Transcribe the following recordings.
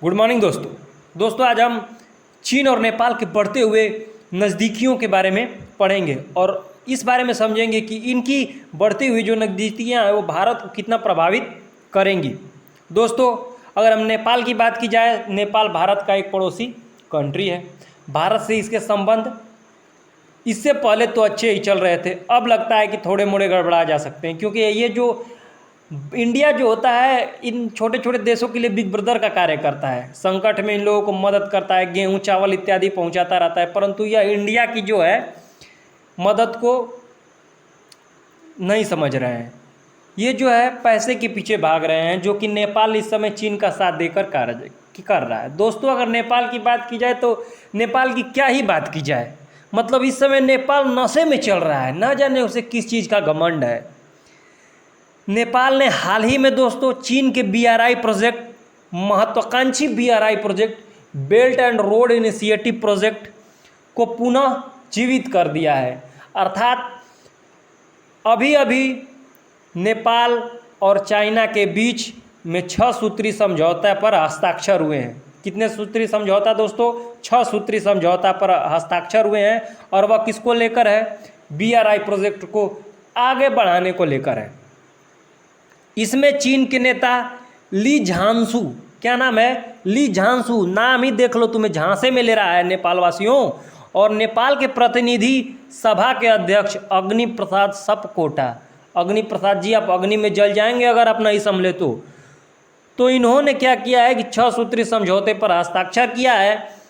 Good morning दोस्तों आज हम चीन और नेपाल के बढ़ते हुए नज़दीकियों के बारे में पढ़ेंगे और इस बारे में समझेंगे कि इनकी बढ़ती हुई जो नज़दीकियाँ हैं वो भारत को कितना प्रभावित करेंगी। दोस्तों अगर हम नेपाल की बात की जाए, नेपाल भारत का एक पड़ोसी कंट्री है। भारत से इसके संबंध इससे पहले तो अच्छे ही चल रहे थे, अब लगता है कि थोड़े मोड़े गड़बड़ा जा सकते हैं, क्योंकि ये जो इंडिया जो होता है इन छोटे छोटे देशों के लिए बिग ब्रदर का कार्य करता है। संकट में इन लोगों को मदद करता है, गेहूं चावल इत्यादि पहुंचाता रहता है, परंतु यह इंडिया की जो है मदद को नहीं समझ रहे हैं। ये जो है पैसे के पीछे भाग रहे हैं, जो कि नेपाल इस समय चीन का साथ देकर कार्य कर रहा है। दोस्तों अगर नेपाल की बात की जाए तो नेपाल की क्या ही बात की जाए, मतलब इस समय नेपाल नशे में चल रहा है, न जाने उसे किस चीज़ का घमंड है। नेपाल ने हाल ही में दोस्तों चीन के BRI प्रोजेक्ट, महत्वाकांक्षी BRI project belt and road initiative project को पुनः जीवित कर दिया है। अर्थात अभी अभी नेपाल और चाइना के बीच में 6 सूत्री समझौता पर हस्ताक्षर हुए हैं। कितने सूत्री समझौता दोस्तों? 6 सूत्री समझौता पर हस्ताक्षर हुए हैं, और वह किसको लेकर है? BRI प्रोजेक्ट को आगे बढ़ाने को लेकर है। इसमें चीन के नेता ली झांसू, क्या नाम है? ली झांसू, नाम ही देख लो, तुम्हें झांसे में ले रहा है नेपाल वासियों। और नेपाल के प्रतिनिधि सभा के अध्यक्ष अग्नि प्रसाद सपकोटा। अग्नि प्रसाद जी, आप अग्नि में जल जाएंगे अगर आप नहीं संभले तो इन्होंने क्या किया है कि 6 सूत्री समझौते पर हस्ताक्षर किया है,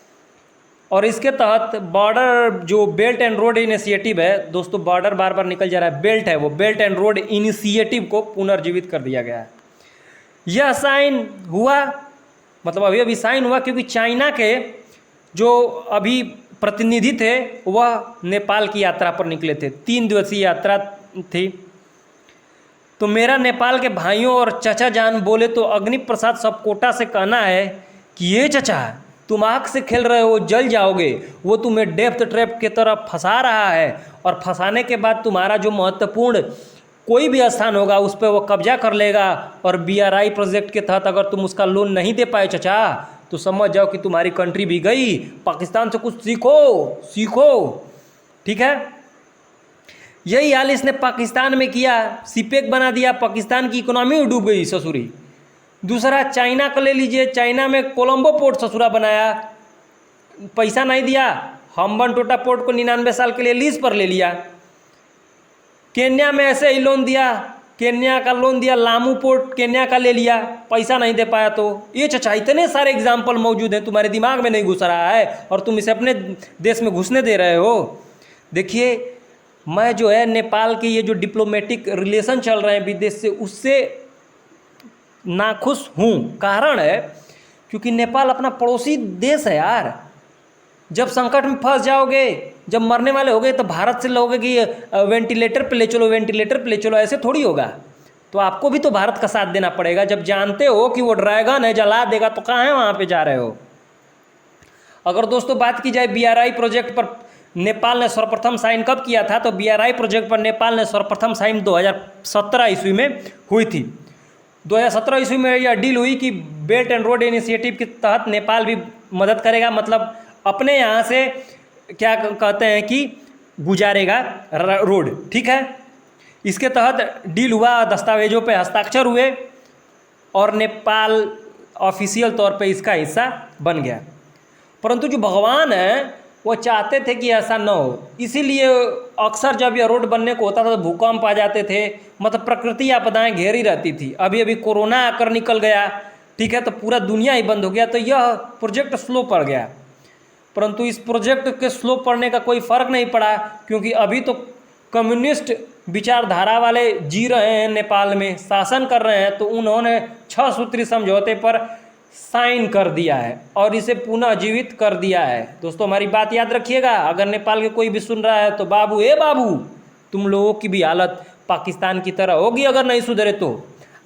और इसके तहत बॉर्डर जो बेल्ट एंड रोड इनिशिएटिव है दोस्तों, बॉर्डर बार बार निकल जा रहा है, बेल्ट है वो, बेल्ट एंड रोड इनिशिएटिव को पुनर्जीवित कर दिया गया है। यह साइन हुआ, मतलब अभी अभी साइन हुआ, क्योंकि चाइना के जो अभी प्रतिनिधि थे वह नेपाल की यात्रा पर निकले थे। 3 दिवसीय यात्रा थी। तो मेरा नेपाल के भाइयों और चचा जान बोले तो अग्नि प्रसाद सपकोटा से कहना है कि ये चचा, तुम आग से खेल रहे हो, जल जाओगे। वो तुम्हें डेप्थ ट्रैप की तरफ फंसा रहा है, और फंसाने के बाद तुम्हारा जो महत्वपूर्ण कोई भी स्थान होगा उस पर वो कब्जा कर लेगा, और BRI प्रोजेक्ट के तहत अगर तुम उसका लोन नहीं दे पाए चचा, तो समझ जाओ कि तुम्हारी कंट्री भी गई। पाकिस्तान से कुछ सीखो, ठीक है। यही हाल इसने पाकिस्तान में किया, सीपेक बना दिया, पाकिस्तान की इकोनॉमी डूब गई ससुरी। दूसरा चाइना का ले लीजिए, चाइना में कोलंबो पोर्ट ससुरा बनाया, पैसा नहीं दिया, हम्बनटोटा पोर्ट को 99 साल के लिए लीज पर ले लिया। केन्या में ऐसे ही लोन दिया, केन्या का लोन दिया, लामू पोर्ट केन्या का ले लिया, पैसा नहीं दे पाया। तो ये चचा, इतने सारे एग्जाम्पल मौजूद हैं, तुम्हारे दिमाग में नहीं घुस रहा है और तुम इसे अपने देश में घुसने दे रहे हो। देखिए, मैं जो है नेपाल के ये जो डिप्लोमेटिक रिलेशन चल रहे हैं विदेश से, उससे नाखुश हूँ। कारण है क्योंकि नेपाल अपना पड़ोसी देश है यार। जब संकट में फंस जाओगे, जब मरने वाले होगे, तो भारत से लोगे कि वेंटिलेटर पे ले चलो, वेंटिलेटर पे ले चलो, ऐसे थोड़ी होगा। तो आपको भी तो भारत का साथ देना पड़ेगा। जब जानते हो कि वो ड्रैगन है, जला देगा, तो कहाँ है वहाँ पे जा रहे हो। अगर दोस्तों बात की जाए BRI प्रोजेक्ट पर नेपाल ने सर्वप्रथम साइन कब किया था, तो BRI प्रोजेक्ट पर नेपाल ने सर्वप्रथम साइन 2017 ईस्वी में हुई थी। 2017 ईस्वी में यह डील हुई कि बेल्ट एंड रोड इनिशिएटिव के तहत नेपाल भी मदद करेगा, मतलब अपने यहाँ से क्या कहते हैं कि गुजारेगा रोड, ठीक है। इसके तहत डील हुआ, दस्तावेजों पे हस्ताक्षर हुए, और नेपाल ऑफिशियल तौर पे इसका हिस्सा बन गया। परंतु जो भगवान है वो चाहते थे कि ऐसा न हो, इसीलिए अक्सर जब यह रोड बनने को होता था तो भूकंप आ जाते थे, मतलब प्रकृति आपदाएं घेरी रहती थी। अभी अभी कोरोना आकर निकल गया, ठीक है, तो पूरा दुनिया ही बंद हो गया, तो यह प्रोजेक्ट स्लो पड़ गया। परंतु इस प्रोजेक्ट के स्लो पड़ने का कोई फ़र्क नहीं पड़ा, क्योंकि अभी तो कम्युनिस्ट विचारधारा वाले जी रहे हैं नेपाल में, शासन कर रहे हैं। तो उन्होंने 6 सूत्री समझौते पर साइन कर दिया है और इसे पुनः जीवित कर दिया है। दोस्तों हमारी बात याद रखिएगा, अगर नेपाल के कोई भी सुन रहा है तो बाबू, बाबू, तुम लोगों की भी हालत पाकिस्तान की तरह होगी अगर नहीं सुधरे तो।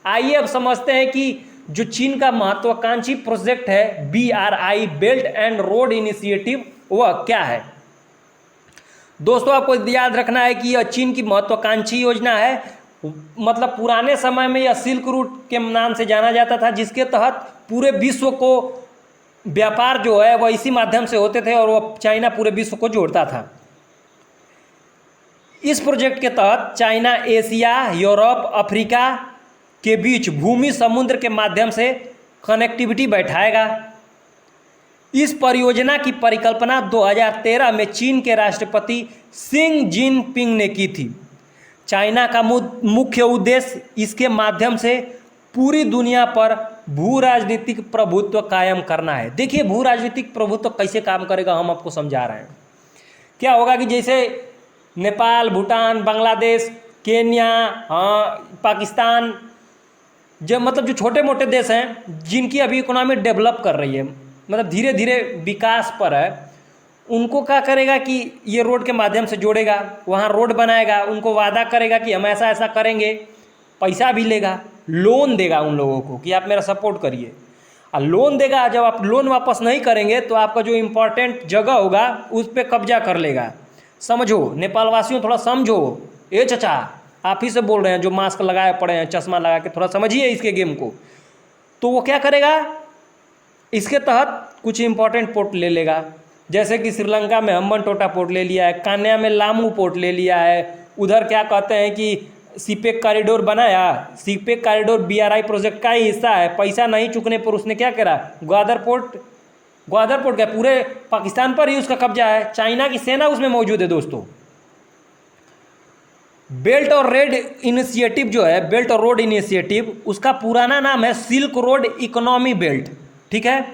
आइए अब समझते हैं कि जो चीन का महत्वाकांक्षी प्रोजेक्ट है BRI belt and road initiative, वह क्या है। दोस्तों आपको याद रखना है कि यह चीन की महत्वाकांक्षी योजना है। मतलब पुराने समय में यह सिल्क रूट के नाम से जाना जाता था, जिसके तहत पूरे विश्व को व्यापार जो है वह इसी माध्यम से होते थे और वह चाइना पूरे विश्व को जोड़ता था। इस प्रोजेक्ट के तहत चाइना एशिया, यूरोप, अफ्रीका के बीच भूमि समुद्र के माध्यम से कनेक्टिविटी बैठाएगा। इस परियोजना की परिकल्पना 2013 में चीन के राष्ट्रपति शी जिनपिंग ने की थी। चाइना का मुख्य उद्देश्य इसके माध्यम से पूरी दुनिया पर भू राजनीतिक प्रभुत्व कायम करना है। देखिए भू राजनीतिक प्रभुत्व कैसे काम करेगा, हम आपको समझा रहे हैं। क्या होगा कि जैसे नेपाल, भूटान, बांग्लादेश, केन्या, पाकिस्तान, जो छोटे मोटे देश हैं जिनकी अभी इकोनॉमी डेवलप कर रही है, मतलब धीरे धीरे विकास पर है, उनको क्या करेगा कि ये रोड के माध्यम से जोड़ेगा, वहाँ रोड बनाएगा, उनको वादा करेगा कि हम ऐसा ऐसा करेंगे, पैसा भी लेगा, लोन देगा उन लोगों को कि आप मेरा सपोर्ट करिए। और लोन देगा, जब आप लोन वापस नहीं करेंगे तो आपका जो इम्पोर्टेंट जगह होगा उस पर कब्जा कर लेगा। समझो नेपाल वासियों, थोड़ा समझो। ए चचा, आप ही से बोल रहे हैं जो मास्क लगाए पड़े हैं, चश्मा लगा के, थोड़ा समझिए इसके गेम को। तो वो क्या करेगा, इसके तहत कुछ इंपॉर्टेंट पोर्ट ले लेगा, जैसे कि श्रीलंका में हम्बनटोटा पोर्ट ले लिया है, कान्या में लामू पोर्ट ले लिया है, उधर क्या कहते हैं कि सीपेक कॉरिडोर बनाया। सीपेक कॉरिडोर बीआरआई प्रोजेक्ट का ही हिस्सा है। पैसा नहीं चुकने पर उसने क्या करा, ग्वादर पोर्ट क्या पूरे पाकिस्तान पर ही उसका कब्जा है, चाइना की सेना उसमें मौजूद है। दोस्तों बेल्ट और रोड इनिशिएटिव जो है, बेल्ट और रोड इनिशिएटिव, उसका पुराना नाम है सिल्क रोड इकोनॉमी बेल्ट, ठीक है।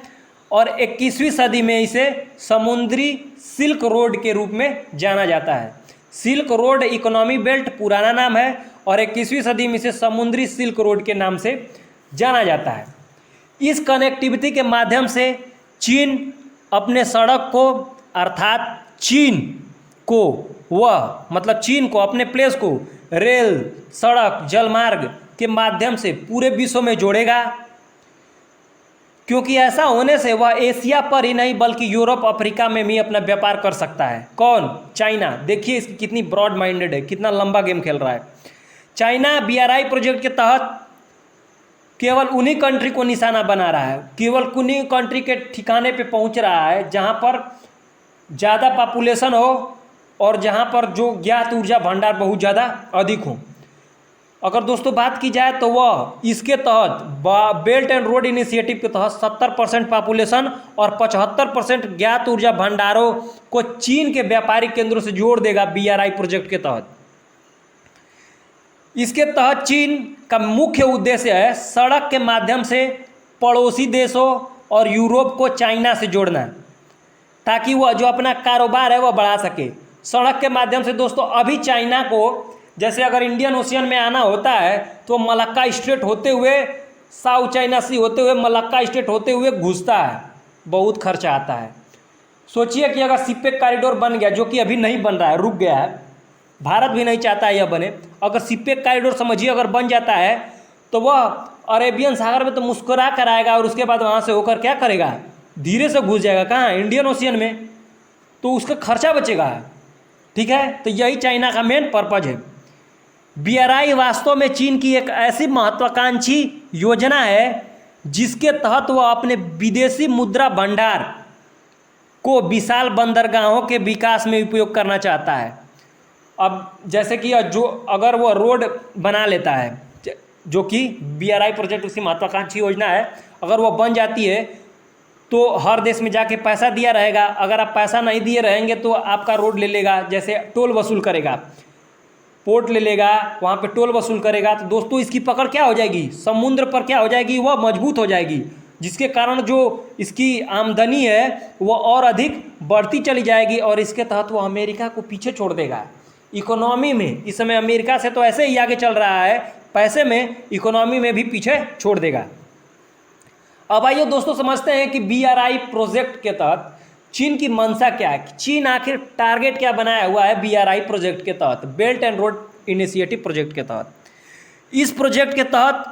और 21वीं सदी में इसे समुद्री सिल्क रोड के रूप में जाना जाता है। सिल्क रोड इकोनॉमी बेल्ट पुराना नाम है और 21वीं सदी में इसे समुद्री सिल्क रोड के नाम से जाना जाता है। इस कनेक्टिविटी के माध्यम से चीन अपने सड़क को, अर्थात चीन को अपने प्लेस को रेल, सड़क, जलमार्ग के माध्यम से पूरे विश्व में जोड़ेगा, क्योंकि ऐसा होने से वह एशिया पर ही नहीं बल्कि यूरोप, अफ्रीका में भी अपना व्यापार कर सकता है। कौन? चाइना। देखिए इसकी कितनी ब्रॉड माइंडेड है, कितना लंबा गेम खेल रहा है। चाइना बीआरआई प्रोजेक्ट के तहत केवल उन्हीं कंट्री को निशाना बना रहा है, केवल उन्हीं कंट्री के ठिकाने पे पहुंच रहा है जहां पर ज़्यादा पॉपुलेशन हो और जहां पर जो ज्ञात ऊर्जा भंडार बहुत ज़्यादा अधिक हो। अगर दोस्तों बात की जाए तो वह इसके तहत बेल्ट एंड रोड इनिशिएटिव के तहत 70% पॉपुलेशन और 75% ज्ञात ऊर्जा भंडारों को चीन के व्यापारिक केंद्रों से जोड़ देगा बीआरआई प्रोजेक्ट के तहत। इसके तहत चीन का मुख्य उद्देश्य है सड़क के माध्यम से पड़ोसी देशों और यूरोप को चाइना से जोड़ना, ताकि वह जो अपना कारोबार है वह बढ़ा सके। सड़क के माध्यम से दोस्तों अभी चाइना को, जैसे अगर इंडियन ओशियन में आना होता है तो मलक्का स्ट्रेट होते हुए, साउथ चाइना सी होते हुए, मलक्का स्ट्रेट होते हुए घुसता है, बहुत खर्चा आता है। सोचिए कि अगर सिपेक कॉरिडोर बन गया, जो कि अभी नहीं बन रहा है, रुक गया है, भारत भी नहीं चाहता है यह बने। अगर सिपेक कॉरिडोर समझिए अगर बन जाता है तो वह अरेबियन सागर में तो मुस्कुरा कर आएगा और उसके बाद वहाँ से होकर क्या करेगा, धीरे से घुस जाएगा कहाँ, इंडियन ओशियन में, तो उसका खर्चा बचेगा। ठीक है, तो यही चाइना का मेन पर्पज है। बीआरआई वास्तव में चीन की एक ऐसी महत्वाकांक्षी योजना है जिसके तहत वह अपने विदेशी मुद्रा भंडार को विशाल बंदरगाहों के विकास में उपयोग करना चाहता है। अब जैसे कि जो अगर वो रोड बना लेता है, जो कि बीआरआई प्रोजेक्ट उसकी महत्वाकांक्षी योजना है, अगर वो बन जाती है तो हर देश में जाके पैसा दिया रहेगा। अगर आप पैसा नहीं दिए रहेंगे तो आपका रोड ले लेगा, जैसे टोल वसूल करेगा, पोर्ट ले लेगा, वहाँ पे टोल वसूल करेगा। तो दोस्तों इसकी पकड़ क्या हो जाएगी, समुद्र पर क्या हो जाएगी, वह मजबूत हो जाएगी, जिसके कारण जो इसकी आमदनी है वह और अधिक बढ़ती चली जाएगी और इसके तहत वो अमेरिका को पीछे छोड़ देगा इकोनॉमी में। इस समय अमेरिका से तो ऐसे ही आगे चल रहा है, पैसे में, इकोनॉमी में भी पीछे छोड़ देगा। अब आइए दोस्तों समझते हैं कि बीआरआई प्रोजेक्ट के तहत चीन की मंशा क्या है, चीन आखिर टारगेट क्या बनाया हुआ है बीआरआई प्रोजेक्ट के तहत, belt and road initiative project के तहत। इस प्रोजेक्ट के तहत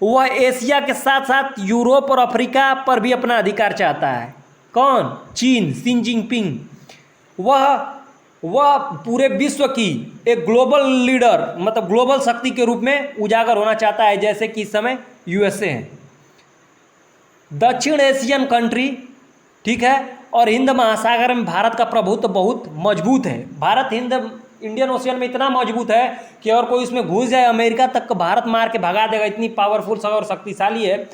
वह एशिया के साथ साथ यूरोप और अफ्रीका पर भी अपना अधिकार चाहता है। कौन? चीन, शी जिनपिंग। वह पूरे विश्व की एक ग्लोबल लीडर, मतलब ग्लोबल शक्ति के रूप में उजागर होना चाहता है, जैसे कि इस समय यूएसए है। दक्षिण एशियन कंट्री ठीक है। और हिंद महासागर में भारत का प्रभुत्व बहुत मजबूत है। भारत हिंद इंडियन ओशियन में इतना मजबूत है कि अगर कोई उसमें घुस जाए अमेरिका तक को भारत मार के भगा देगा, इतनी पावरफुल और शक्तिशाली है।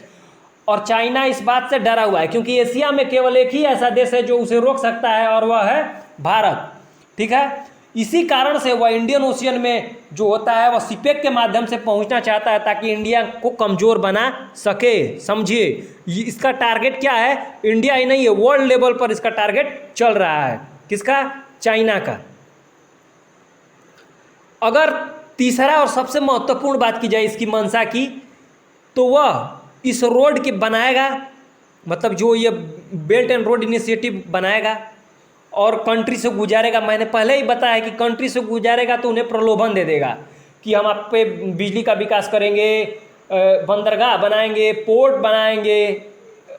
और चाइना इस बात से डरा हुआ है क्योंकि एशिया में केवल एक ही ऐसा देश है जो उसे रोक सकता है और वह है भारत, ठीक है। इसी कारण से वह इंडियन ओशियन में जो होता है वह सीपेक के माध्यम से पहुंचना चाहता है ताकि इंडिया को कमज़ोर बना सके। समझिए इसका टारगेट क्या है, इंडिया ही नहीं है, वर्ल्ड लेवल पर इसका टारगेट चल रहा है। किसका? चाइना का। अगर तीसरा और सबसे महत्वपूर्ण बात की जाए इसकी मंशा की, तो वह इस रोड के बनाएगा, मतलब जो ये बेल्ट एंड रोड इनिशिएटिव बनाएगा और कंट्री से गुजारेगा। मैंने पहले ही बताया कि कंट्री से गुजारेगा तो उन्हें प्रलोभन दे देगा कि हम आप पे बिजली का विकास करेंगे, बंदरगाह बनाएंगे, पोर्ट बनाएंगे,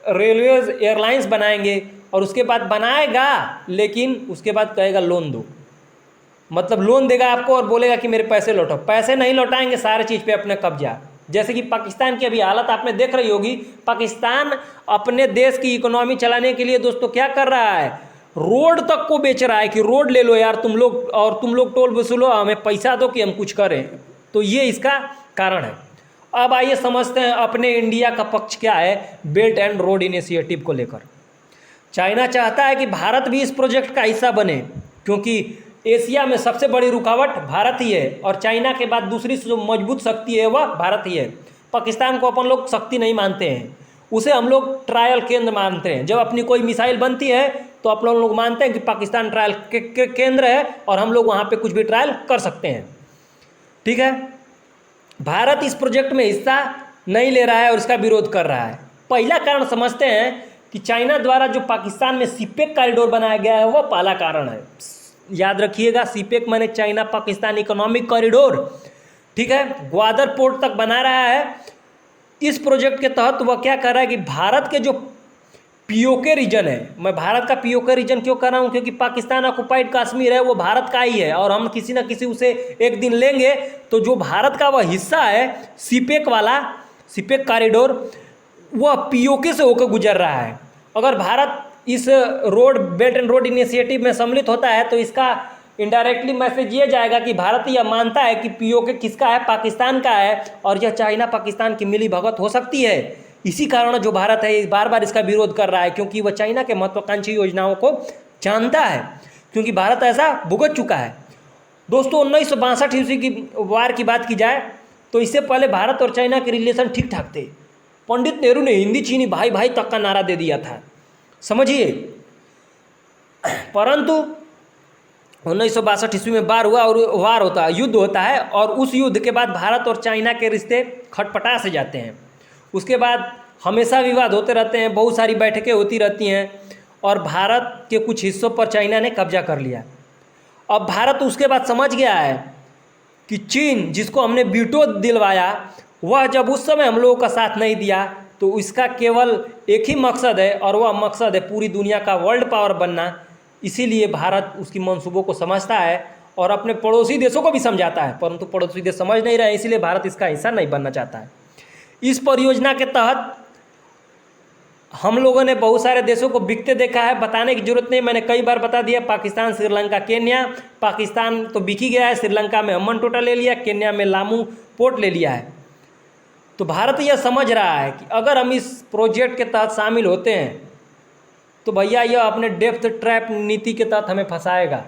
रेलवेज एयरलाइंस बनाएंगे। और उसके बाद बनाएगा लेकिन उसके बाद कहेगा लोन दो, मतलब लोन देगा आपको और बोलेगा कि मेरे पैसे लौटाओ। पैसे नहीं लौटाएंगे, सारे चीज़ पे अपने कब्जा। जैसे कि पाकिस्तान की अभी हालत आपने देख रही होगी। पाकिस्तान अपने देश की इकोनॉमी चलाने के लिए दोस्तों क्या कर रहा है, रोड तक को बेच रहा है कि रोड ले लो यार तुम लोग, और तुम लोग टोल वसूलो, हमें पैसा दो कि हम कुछ करें। तो ये इसका कारण है। अब आइए समझते हैं अपने इंडिया का पक्ष क्या है बेल्ट एंड रोड इनिशिएटिव को लेकर। चाइना चाहता है कि भारत भी इस प्रोजेक्ट का हिस्सा बने क्योंकि एशिया में सबसे बड़ी रुकावट भारत ही है और चाइना के बाद दूसरी जो मजबूत शक्ति है वह भारत ही है। पाकिस्तान को अपन लोग शक्ति नहीं मानते हैं, उसे हम लोग ट्रायल केंद्र मानते हैं। जब अपनी कोई मिसाइल बनती है तो आप लोग मानते हैं कि पाकिस्तान ट्रायल केंद्र है और हम लोग वहाँ पे कुछ भी ट्रायल कर सकते हैं, ठीक है। भारत इस प्रोजेक्ट में हिस्सा नहीं ले रहा है और इसका विरोध कर रहा है। पहला कारण समझते हैं कि चाइना द्वारा जो पाकिस्तान में सीपेक कॉरिडोर बनाया गया है वह पहला कारण है। याद रखिएगा, सीपेक माने चाइना पाकिस्तान इकोनॉमिक कॉरिडोर, ठीक है, ग्वादर पोर्ट तक बना रहा है। इस प्रोजेक्ट के तहत वह क्या कर रहा है कि भारत के जो पीओके रीजन है, मैं भारत का पीओके रीजन क्यों कर रहा हूँ, क्योंकि पाकिस्तान ऑक्युपाइड कश्मीर है वो भारत का ही है और हम किसी न किसी उसे एक दिन लेंगे। तो जो भारत का वह हिस्सा है सीपेक वाला, सीपेक कॉरिडोर, वह पीओके से होकर गुजर रहा है। अगर भारत इस road belt and road initiative में सम्मिलित होता है तो इसका इनडायरेक्टली मैसेज ये जाएगा कि भारत यह मानता है कि पीओके किसका है, पाकिस्तान का है, और यह चाइना पाकिस्तान की मिली भगत हो सकती है। इसी कारण जो भारत है बार बार इसका विरोध कर रहा है क्योंकि वह चाइना के महत्वाकांक्षी योजनाओं को जानता है, क्योंकि भारत ऐसा भुगत चुका है। दोस्तों 1962 ईस्वी की वार की बात की जाए तो इससे पहले भारत और चाइना के रिलेशन ठीक ठाक थे। पंडित नेहरू ने हिंदी चीनी भाई भाई तक का नारा दे दिया था, समझिए। परंतु 1962 ईस्वी में युद्ध होता है और उस युद्ध के बाद भारत और चाइना के रिश्ते खटपटा से जाते हैं। उसके बाद हमेशा विवाद होते रहते हैं, बहुत सारी बैठकें होती रहती हैं और भारत के कुछ हिस्सों पर चाइना ने कब्जा कर लिया। अब भारत उसके बाद समझ गया है कि चीन जिसको हमने वीटो दिलवाया वह जब उस समय हम लोगों का साथ नहीं दिया तो इसका केवल एक ही मकसद है और वह मकसद है पूरी दुनिया का वर्ल्ड पावर बनना। इसीलिए भारत उसकी मंसूबों को समझता है और अपने पड़ोसी देशों को भी समझाता है, परंतु पड़ोसी देश समझ नहीं रहे, इसीलिए भारत इसका हिस्सा नहीं बनना चाहता है। इस परियोजना के तहत हम लोगों ने बहुत सारे देशों को बिकते देखा है, बताने की जरूरत नहीं, मैंने कई बार बता दिया। पाकिस्तान, श्रीलंका, केन्या। पाकिस्तान तो बिक ही गया है, श्रीलंका में अम्मन टोटा ले लिया, केन्या में लामू पोर्ट ले लिया है। तो भारत यह समझ रहा है कि अगर हम इस प्रोजेक्ट के तहत शामिल होते हैं तो भैया यह अपने डेप्थ ट्रैप नीति के तहत हमें फंसाएगा।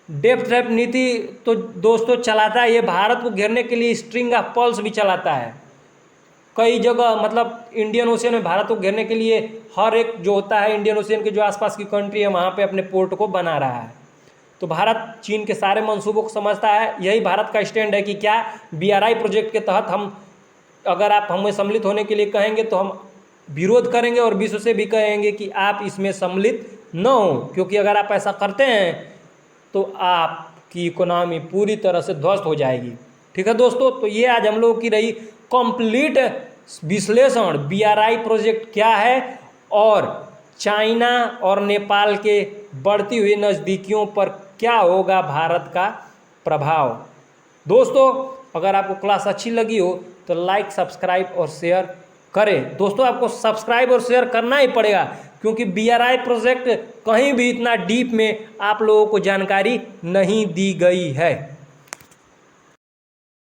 डेप्थ ट्रैप नीति तो दोस्तों चलाता है, ये भारत को घेरने के लिए स्ट्रिंग ऑफ पर्ल्स भी चलाता है कई जगह। मतलब इंडियन ओशियन में भारत को घेरने के लिए हर एक जो होता है इंडियन ओशियन के जो आसपास की कंट्री है वहाँ पे अपने पोर्ट को बना रहा है। तो भारत चीन के सारे मंसूबों को समझता है। यही भारत का स्टैंड है कि क्या BRI प्रोजेक्ट के तहत हम, अगर आप हमें सम्मिलित होने के लिए कहेंगे तो हम विरोध करेंगे और विश्व से भी कहेंगे कि आप इसमें सम्मिलित न हो, क्योंकि अगर आप ऐसा करते हैं तो आपकी इकोनॉमी पूरी तरह से ध्वस्त हो जाएगी। ठीक है दोस्तों, तो ये आज हम लोगों की रही कंप्लीट विश्लेषण BRI प्रोजेक्ट क्या है और चाइना और नेपाल के बढ़ती हुई नज़दीकियों पर क्या होगा भारत का प्रभाव। दोस्तों अगर आपको क्लास अच्छी लगी हो तो लाइक, सब्सक्राइब और शेयर करें। दोस्तों आपको सब्सक्राइब और शेयर करना ही पड़ेगा, क्योंकि BRI प्रोजेक्ट कहीं भी इतना डीप में आप लोगों को जानकारी नहीं दी गई है।